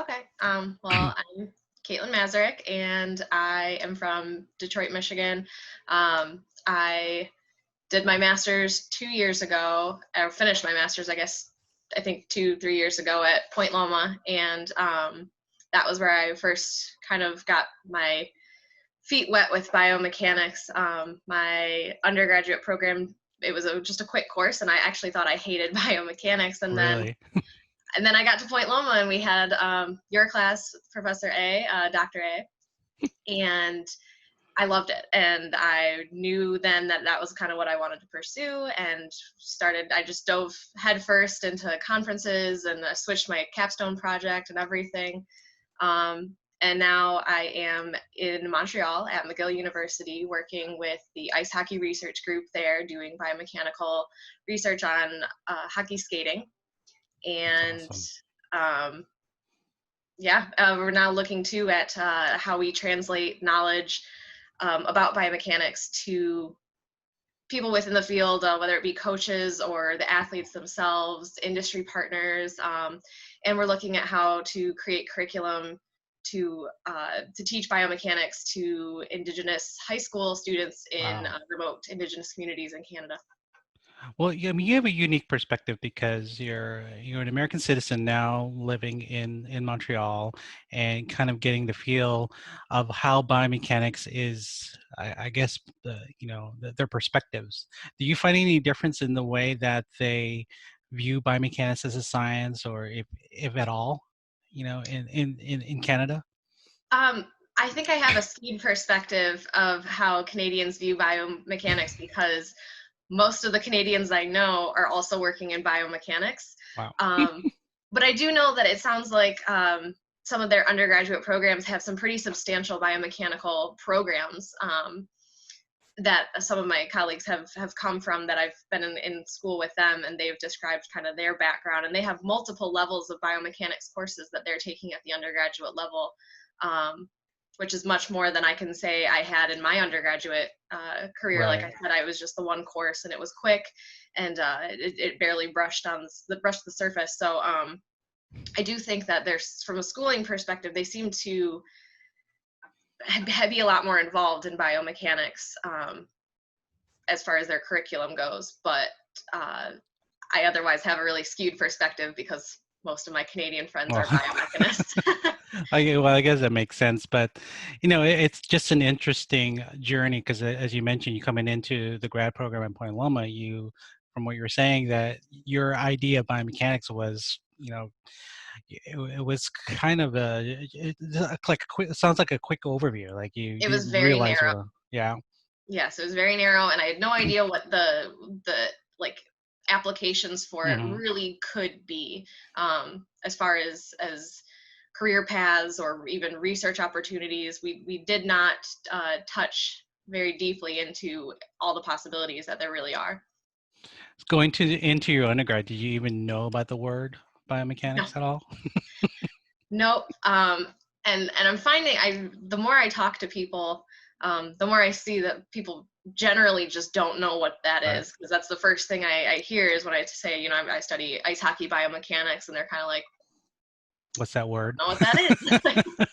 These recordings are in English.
Okay. Well, I'm Caitlin Mazurek, and I am from Detroit, Michigan. I did my master's 2 years ago, or finished my master's, I guess, I think 3 years ago at Point Loma. And that was where I first kind of got my feet wet with biomechanics. My undergraduate program, it was just a quick course, and I actually thought I hated biomechanics. Really? And then I got to Point Loma, and we had your class, Professor A, Dr. A, and I loved it. And I knew then that that was kind of what I wanted to pursue, and I just dove headfirst into conferences, and I switched my capstone project and everything. And now I am in Montreal at McGill University working with the ice hockey research group there, doing biomechanical research on hockey skating. That's And awesome. um, we're now looking too at how we translate knowledge about biomechanics to people within the field, whether it be coaches or the athletes themselves, industry partners, and we're looking at how to create curriculum to teach biomechanics to Indigenous high school students in Wow. remote Indigenous communities in Canada. Well, yeah, I mean, you have a unique perspective because you're an American citizen now living in Montreal and kind of getting the feel of how biomechanics is, I guess, their perspectives. Do you find any difference in the way that they view biomechanics as a science, or if at all, in Canada? Um, I think I have a skewed perspective of how Canadians view biomechanics because most of the Canadians I know are also working in biomechanics. Wow. Um, but I do know that it sounds like some of their undergraduate programs have some pretty substantial biomechanical programs that some of my colleagues have come from, that I've been in school with them, and they've described kind of their background. And they have multiple levels of biomechanics courses that they're taking at the undergraduate level, um, which is much more than I can say I had in my undergraduate career. Like I Right. said, I was just the one course, and it was quick, and it barely brushed the surface. So I do think that there's, from a schooling perspective, they seem to be a lot more involved in biomechanics as far as their curriculum goes. But uh, I otherwise have a really skewed perspective because most of my Canadian friends Well, are biomechanists. I guess that makes sense, but it's just an interesting journey because, as you mentioned, you coming into the grad program at Point Loma, from what you were saying, that your idea of biomechanics was, it was kind of like a quick. It sounds like a quick overview. Like you It was didn't very realize narrow. yeah. Yes, it was very narrow, and I had no idea what the like applications for it Hmm. really could be, as far as career paths or even research opportunities. We did not touch very deeply into all the possibilities that there really are. Going into your undergrad, did you even know about the word No, biomechanics at all? nope. And I'm finding, the more I talk to people, the more I see that people generally just don't know what that Right. is, because that's the first thing I hear is when I say, I study ice hockey biomechanics, and they're kind of like, What's that I word? don't know what that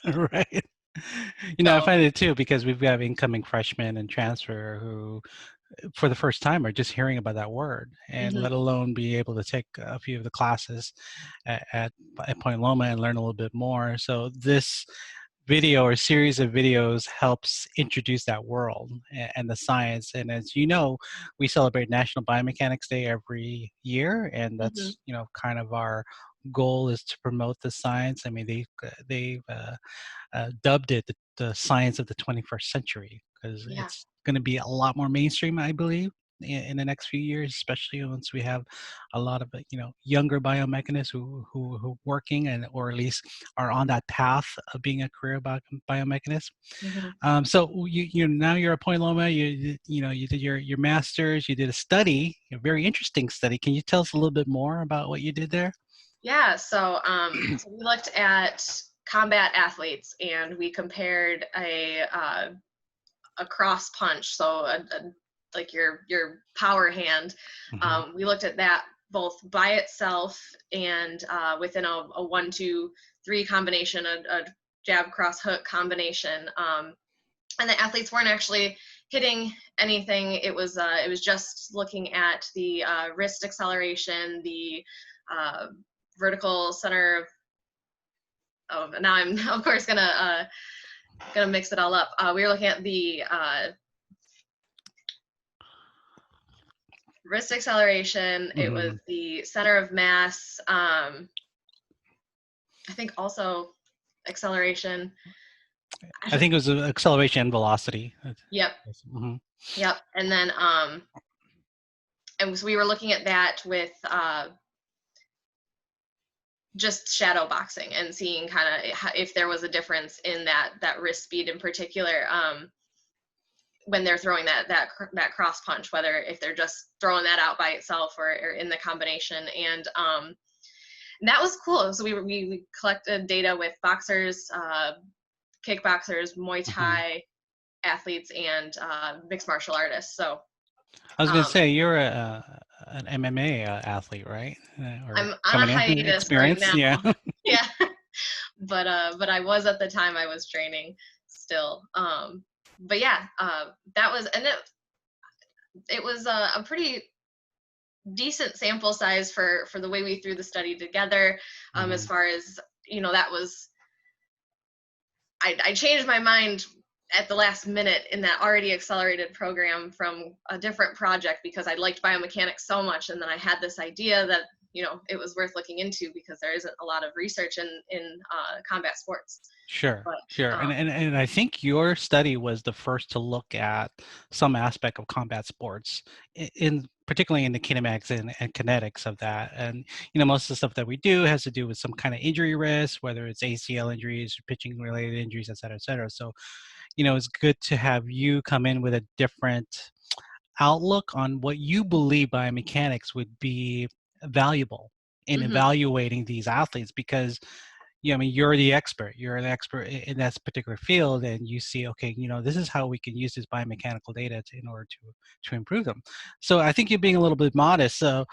is. Right. I So, find it too because we've got incoming freshmen and transfer who, for the first time, are just hearing about that word, and mhm. let alone be able to take a few of the classes at Point Loma and learn a little bit more. So this video or series of videos helps introduce that world and the science. And as you know, we celebrate National Biomechanics Day every year, and Mhm. that's kind of our goal is to promote the science. I mean, they've dubbed it the science of the 21st century because Yeah. it's going to be a lot more mainstream, I believe, in the next few years, especially once we have a lot of younger biomechanists who working and or at least are on that path of being a career biomechanist. Mhm. So now you're at Point Loma. You did your master's. You did a study, a very interesting study. Can you tell us a little bit more about what you did there? Yeah. So we looked at combat athletes, and we compared a cross punch, so like your power hand. Hmm. We looked at that both by itself and within a 1-2-3 combination, a jab cross hook combination. And the athletes weren't actually hitting anything. It was just looking at the wrist acceleration, the vertical center of, now I'm of course gonna mix it all up. We were looking at the wrist acceleration. It was the center of mass. I think also acceleration. I think it was acceleration and velocity. Yep. Yep. And then and so we were looking at that with just shadow boxing and seeing kind of if there was a difference in that wrist speed in particular, when they're throwing that cross punch, whether if they're just throwing that out by itself or in the combination. And that was cool. So we collected data with boxers, kickboxers, Muay Thai athletes, and mixed martial artists. So I was going to say, you're an MMA athlete, right? Or I'm on a hiatus right now. Yeah. Yeah. But I was at the time I was training still. But yeah, that was, and it was a pretty decent sample size for the way we threw the study together. As far as, that was, I changed my mind at the last minute in that already accelerated program from a different project because I liked biomechanics so much, and then I had this idea that it was worth looking into because there isn't a lot of research in combat sports. Sure. And I think your study was the first to look at some aspect of combat sports, particularly in the kinematics and kinetics of that. And most of the stuff that we do has to do with some kind of injury risk, whether it's ACL injuries, pitching related injuries, et cetera, et cetera. So it's good to have you come in with a different outlook on what you believe biomechanics would be valuable in evaluating these athletes, because you're the expert. You're an expert in that particular field, and you see, okay, this is how we can use this biomechanical data in order to improve them. So I think you're being a little bit modest. So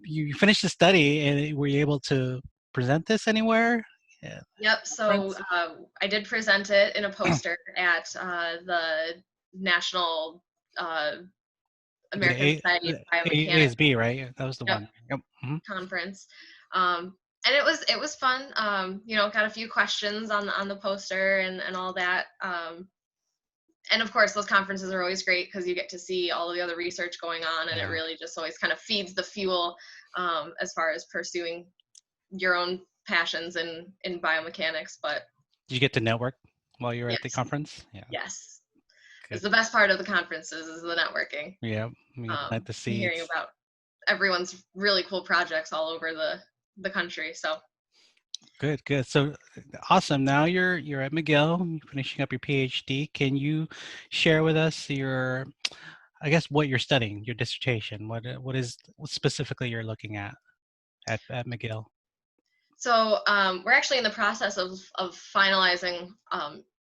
you finished the study, and were you able to present this anywhere? Yeah. Yep. So I did present it in a poster at the National American Society of Biomechanics. ASB, right? That was the one. Yep. Conference. And it was fun. Got a few questions on the poster and all that. And of course, those conferences are always great because you get to see all of the other research going on, and it really just always kind of feeds the fuel as far as pursuing your own passions in biomechanics. But did you get to network while you were at the conference? Yeah. Yes. It's the best part of the conferences is the networking. Yeah. Glad to see. Hearing about everyone's really cool projects all over the country. So good. So awesome. Now you're at McGill, finishing up your PhD. Can you share with us what you're studying, your dissertation? What specifically you're looking at McGill? So we're actually in the process of finalizing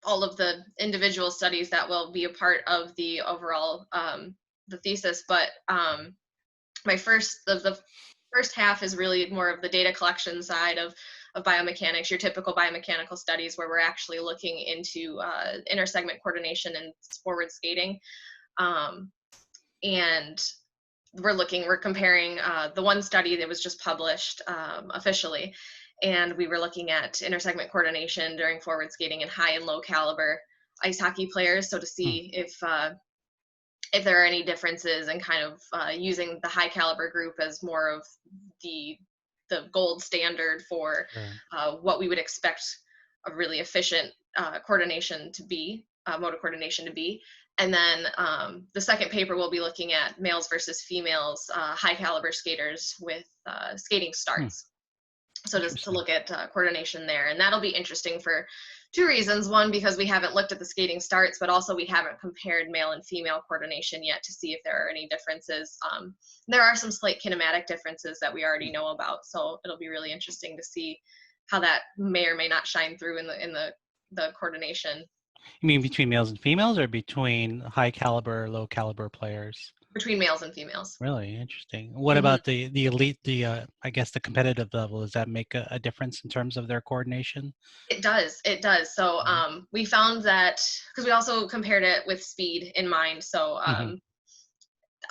all of the individual studies that will be a part of the overall the thesis. But the first half is really more of the data collection side of biomechanics, your typical biomechanical studies where we're actually looking into intersegment coordination and forward skating. And we're comparing the one study that was just published officially, and we were looking at intersegment coordination during forward skating and high and low caliber ice hockey players. So to see if there are any differences, and kind of using the high caliber group as more of the gold standard for what we would expect a really efficient coordination to be, motor coordination to be. And then the second paper will be looking at males versus females, high caliber skaters with skating starts. So just to look at coordination there. And that'll be interesting for two reasons. One, because we haven't looked at the skating starts, but also we haven't compared male and female coordination yet to see if there are any differences. There are some slight kinematic differences that we already know about. So it'll be really interesting to see how that may or may not shine through in the coordination. You mean between males and females, or between high caliber, low caliber players? between males and females. Really interesting. What Hmm. about the elite, I guess the competitive level? Does that make a difference in terms of their coordination? It does. It does. So Mhm. we found that because we also compared it with speed in mind. So Mhm.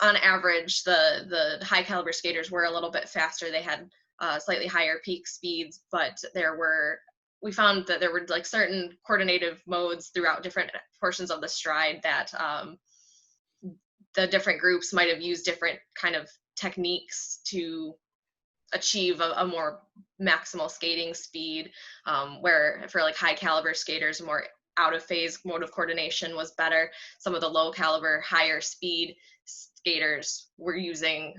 on average, the high caliber skaters were a little bit faster. They had slightly higher peak speeds, but we found that there were like certain coordinative modes throughout different portions of the stride that the different groups might have used different kind of techniques to achieve a more maximal skating speed, where for like high caliber skaters, more out of phase mode of coordination was better. Some of the low caliber, higher speed skaters were using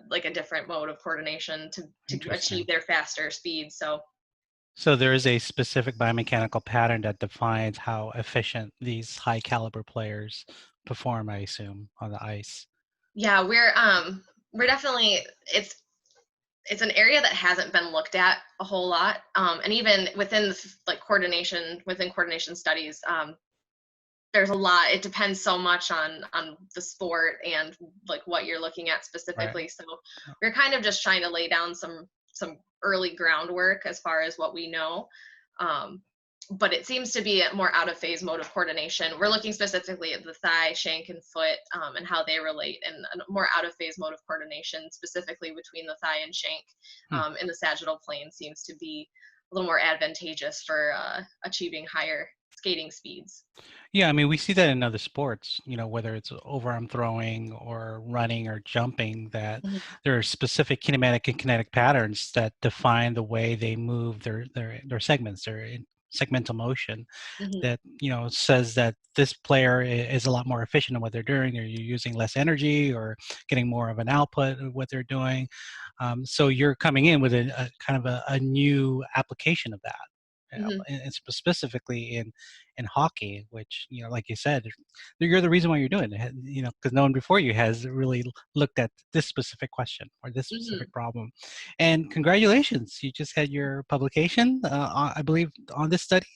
like a different mode of coordination to achieve Interesting. their faster speeds. So So there is a specific biomechanical pattern that defines how efficient these high caliber players perform, I assume, on the ice. yeah, we're definitely it's an area that hasn't been looked at a whole lot, and even within like coordination studies, there's a lot. It depends so much on the sport and like what you're looking at Right. specifically. So we're kind of just trying to lay down some early groundwork as far as what we know. um, but it seems to be a more out of phase mode of coordination. We're looking specifically at the thigh, shank, and foot, and how they relate, and a more out of phase mode of coordination, specifically between the thigh and shank, Hmm. in the sagittal plane, seems to be a little more advantageous for achieving higher skating speeds. Yeah, I mean, we see that in other sports, whether it's overarm throwing or running or jumping, that Mhm, there are specific kinematic and kinetic patterns that define the way they move their segments, segmental motion mhm, that, says that this player is a lot more efficient in what they're doing, or you're using less energy or getting more of an output of what they're doing. So you're coming in with a kind of a new application of that. mhm, And specifically in hockey, which, like you said, you're the reason why you're doing it, because no one before you has really looked at this specific question or this mhm. specific problem. And congratulations, you just had your publication, I believe, on this study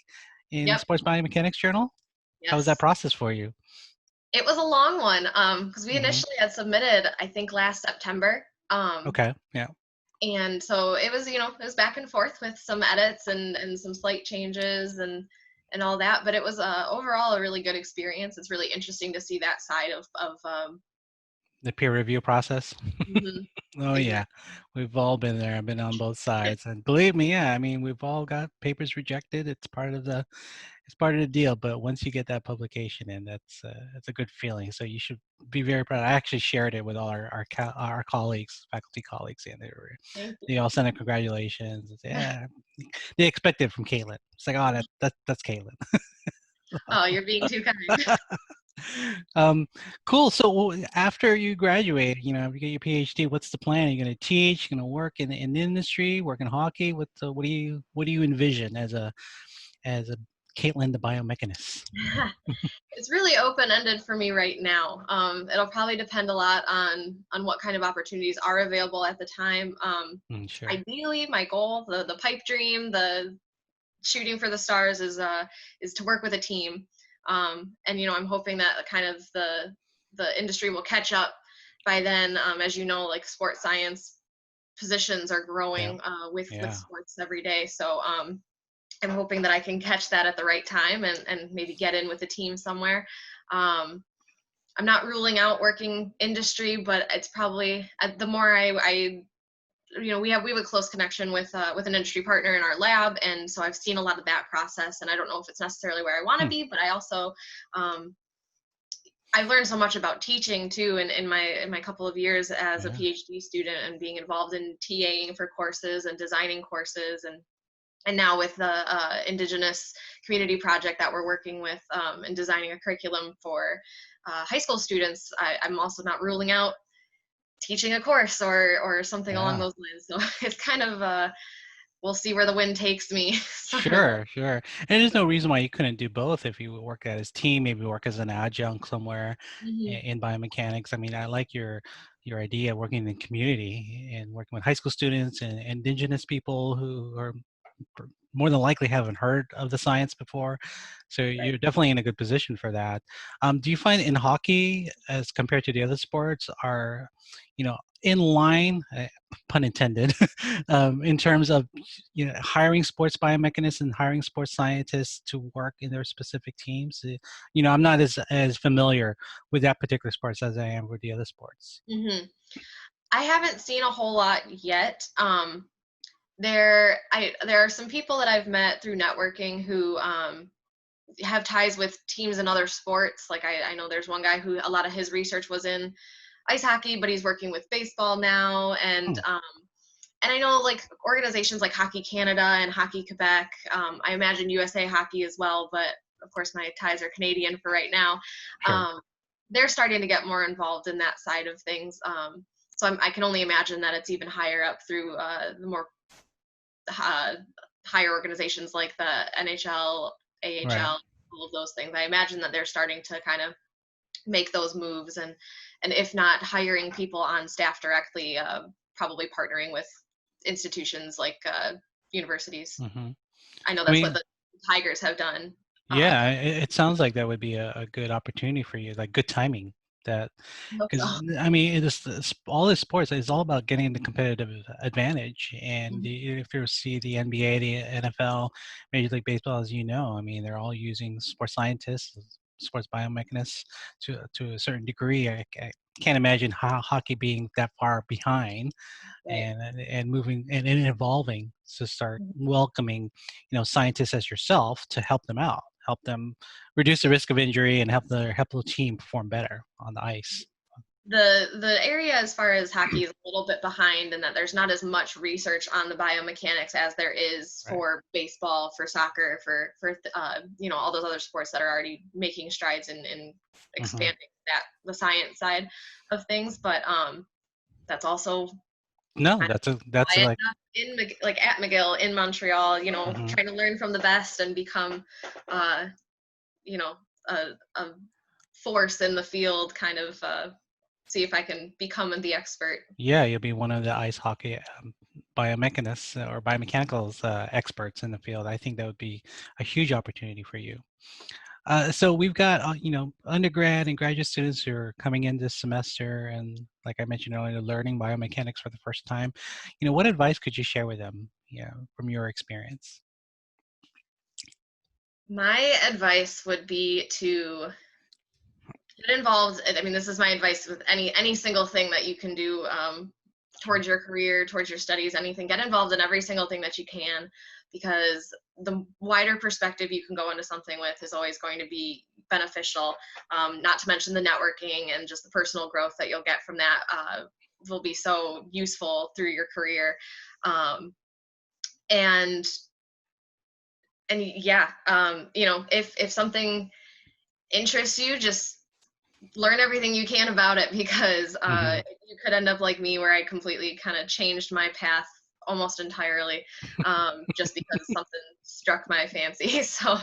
in Yep. Sports Biomechanics Journal. How was that Yes. process for you? It was a long one, because we Hmm. initially had submitted, I think, last September. Okay. Yeah. And so it was, it was back and forth with some edits and some slight changes and all that. But it was overall a really good experience. It's really interesting to see that side of The peer review process. mhm, Oh yeah, exactly. we've all been there. I've been on both sides, and believe me, yeah, I mean, we've all got papers rejected. It's part of the deal. But once you get that publication in, that's a good feeling. So you should be very proud. I actually shared it with all our colleagues, faculty colleagues, and Thank you. they all sent a congratulations. Yeah, they expect it from Caitlin. It's like, oh, that's Caitlin. Oh, you're being too kind. um, cool. So after you graduate, you get your PhD. What's the plan? Are you going to teach? You going to work in the industry? Work in hockey? What do you envision as a Caitlin the biomechanist? It's really open-ended for me right now. It'll probably depend a lot on what kind of opportunities are available at the time. Sure. Ideally, my goal, the pipe dream, the shooting for the stars is to work with a team. And I'm hoping that kind of the industry will catch up by then. As you know, like sports science positions are Yeah. growing with Yeah. sports every day. So I'm hoping that I can catch that at the right time and maybe get in with a team somewhere. Um, I'm not ruling out working industry, but it's probably the more I we have a close connection with an industry partner in our lab, and so I've seen a lot of that process. And I don't know if it's necessarily where I want to Hmm. be, but I also um, I've learned so much about teaching too in my couple of years as a Yeah. PhD student and being involved in TAing for courses and designing courses and now with the Indigenous community project that we're working with and designing a curriculum for high school students, I'm also not ruling out teaching a course or something along Yeah. those lines. So it's kind of we'll see where the wind takes me, sort of. Sure, sure. And there's no reason why you couldn't do both if you work at his team, maybe work as an adjunct somewhere Hmm. in biomechanics. I mean, I like your idea of working in the community and working with high school students and indigenous people who are more than likely haven't heard of the science before. So Right. you're definitely in a good position for that. Do you find in hockey, as compared to the other sports, are, in line, pun intended, in terms of, hiring sports biomechanists and hiring sports scientists to work in their specific teams? I'm not as familiar with that particular sports as I am with the other sports. Hmm. I haven't seen a whole lot yet. There are some people that I've met through networking who have ties with teams in other sports. Like I know there's one guy who a lot of his research was in ice hockey, but he's working with baseball now. Hmm, And I know like organizations like Hockey Canada and Hockey Quebec. I imagine USA Hockey as well, but of course my ties are Canadian for right now. sure. Um, they're starting to get more involved in that side of things. So I can only imagine that it's even higher up through the more uh, higher organizations like the NHL, Right. AHL, all of those things. I imagine that they're starting to kind of make those moves, and if not hiring people on staff directly, probably partnering with institutions like universities. Hmm. I know I that's what mean, the Tigers have done. yeah, it sounds like that would be a good opportunity for you, like good timing. That I hope so. because I mean, all this sports is all about getting the competitive advantage. And Mhm. if you see the NBA, the NFL, Major League Baseball, as you know, I mean, they're all using sports scientists, sports biomechanists to a certain degree. I can't imagine how hockey being that far behind Right. and moving and evolving to start welcoming scientists as yourself to help them out, help them reduce the risk of injury and help the team perform better on the ice. The area as far as hockey is a little bit behind in that there's not as much research on the biomechanics as there is Right. for baseball, for soccer, for all those other sports that are already making strides in Hmm. expanding that the science side of things. But that's also No, kind of that's why I ended like. up like at McGill in Montreal. Hmm. Trying to learn from the best and become uh, you know a force in the field, kind of see if I can become the expert. Yeah, you'll be one of the ice hockey biomechanists or biomechanicals experts in the field. I think that would be a huge opportunity for you. So we've got undergrad and graduate students who are coming in this semester, and like I mentioned earlier, learning biomechanics for the first time. What advice could you share with them? From your experience. My advice would be to get involved. I mean, this is my advice with any single thing that you can do Sure. towards your career, towards your studies, anything. Get involved in every single thing that you can, because the wider perspective you can go into something with is always going to be beneficial. Not to mention the networking and just the personal growth that you'll get from that will be so useful through your career. Um, and yeah, if something interests you, just learn everything you can about it, because Hmm. you could end up like me, where I completely kind of changed my path almost entirely, just because something struck my fancy. So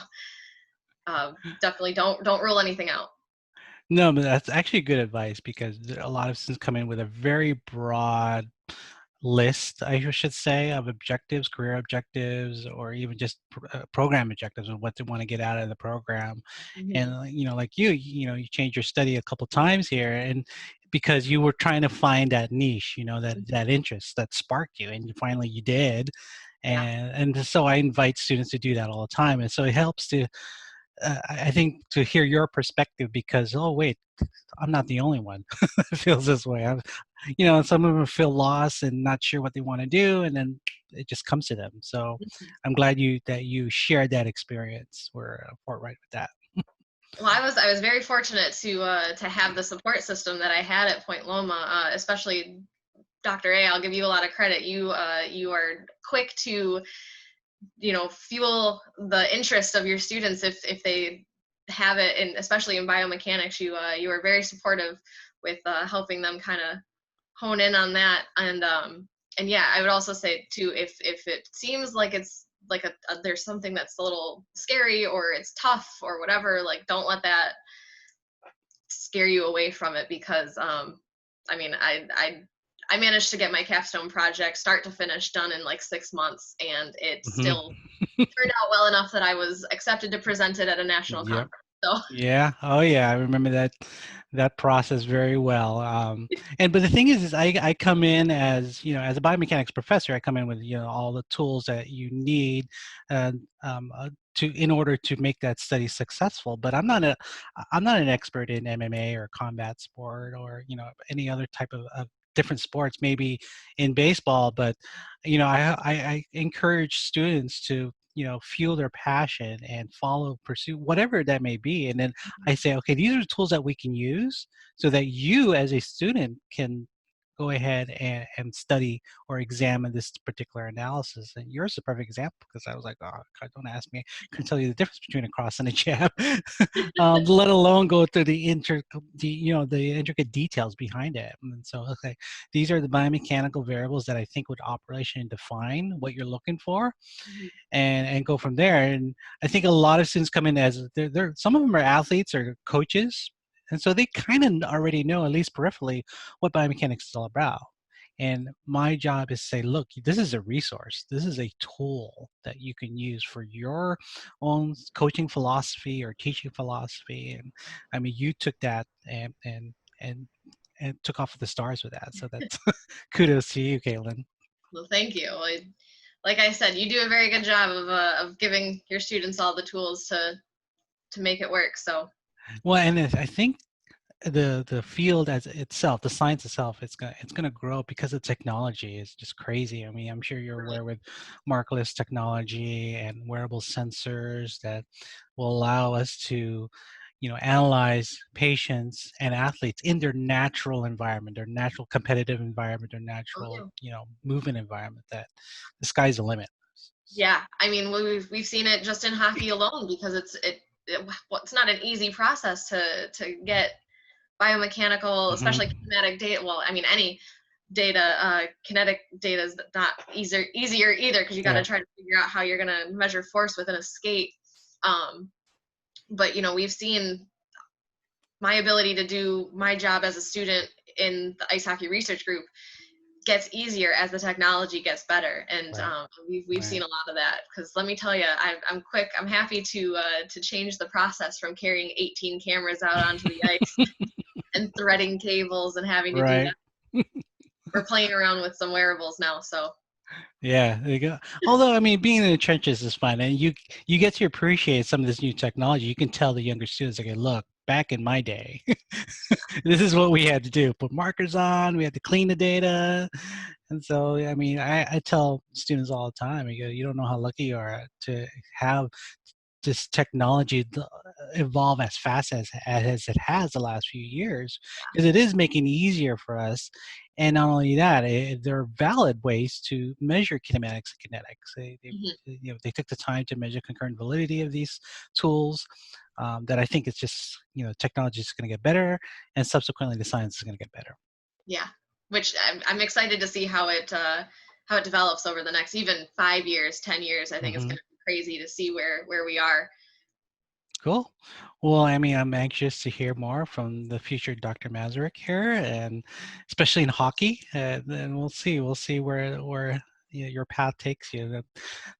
definitely don't rule anything out. No, but that's actually good advice because a lot of students come in with a very broad list, I should say, of objectives, career objectives, or even just program objectives of what they want to get out of the program. And Hmm. like you changed your study a couple times here, and because you were trying to find that niche, that interest that sparked you, and finally you did. Yeah. And so I invite students to do that all the time, and so it helps to I think to hear your perspective because oh wait, I'm not the only one that feels this way. Some of them feel lost and not sure what they want to do, and then it just comes to them. So I'm glad that you shared that experience. We're forthright with that. Well, I was very fortunate to have the support system that I had at Point Loma, especially Dr. A. I'll give you a lot of credit. You are quick to fuel the interest of your students if they have it, and especially in biomechanics, you are very supportive with helping them kind of hone in on that. And yeah, I would also say too, if it seems like it's like there's something that's a little scary or it's tough or whatever, like don't let that scare you away from it, because I mean I managed to get my capstone project start to finish done in like 6 months, and it Hmm. still turned out well enough that I was accepted to present it at a national Yep. conference. So Yeah. Oh, yeah. I remember that process very well. And but the thing is I come in as as a biomechanics professor. I come in with all the tools that you need uh, to in order to make that study successful. But I'm not an expert in MMA or combat sport or any other type of different sports. Maybe in baseball, but I encourage students to fuel their passion and pursue whatever that may be, and then I say, okay, these are the tools that we can use so that you as a student can go ahead and study or examine this particular analysis. And yours is a perfect example because I was like, oh God, don't ask me. I can tell you the difference between a cross and a jab, let alone go through the intricate details behind it. And so, okay, these are the biomechanical variables that I think would operationally define what you're looking for, mhm, and go from there. And I think a lot of students come in as they're some of them are athletes or coaches, and so they kind of already know, at least peripherally, what biomechanics is all about. And my job is to say, look, this is a resource. This is a tool that you can use for your own coaching philosophy or teaching philosophy. And I mean, you took that and and took off with the stars with that. So that's kudos to you, Caitlin. well, thank you. Like I said, you do a very good job of giving your students all the tools to make it work. So Well, and I think the field as itself, the science itself, it's gonna grow because the technology is just crazy. I mean, I'm sure you're right. aware with markerless technology and wearable sensors that will allow us to, analyze patients and athletes in their natural environment, their natural competitive environment, their Oh, natural, yeah. movement environment. That the sky's the limit. Yeah, I mean, we've seen it just in hockey alone because well, it's not an easy process to get biomechanical, Hmm. especially kinetic data. Well, I mean, any data, kinetic data is not easier either because you got to Yeah. try to figure out how you're going to measure force within a skate. Um, but we've seen my ability to do my job as a student in the ice hockey research group gets easier as the technology gets better, and Right. we've seen Right. a lot of that. Because let me tell you, I'm quick. I'm happy to change the process from carrying 18 cameras out onto the ice and threading cables and having to do that. Right. We're playing around with some wearables now, so Yeah, there you go. Although, I mean, being in the trenches is fun, and you get to appreciate some of this new technology. You can tell the younger students, okay, look, back in my day, this is what we had to do: put markers on, we had to clean the data, and so, I mean, I tell students all the time, you don't know how lucky you are to have this technology evolve as fast as it has the last few years, because it is making it easier for us. And not only that, there are valid ways to measure kinematics and kinetics. mhm. They took the time to measure concurrent validity of these tools. That I think it's just technology is going to get better, and subsequently the science is going to get better. Yeah. Which I'm excited to see how it develops over the next even 5 years, 10 years. I think it's Hmm. going to be crazy to see where we are. Cool. Well, I mean, I'm anxious to hear more from the future Dr. Mazurek here, and especially in hockey. And we'll see. We'll see where your path takes you.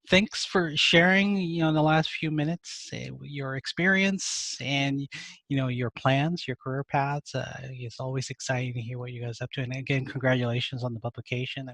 Thanks for sharing, in the last few minutes, your experience and your plans, your career paths. It's always exciting to hear what you guys are up to. And again, congratulations on the publication.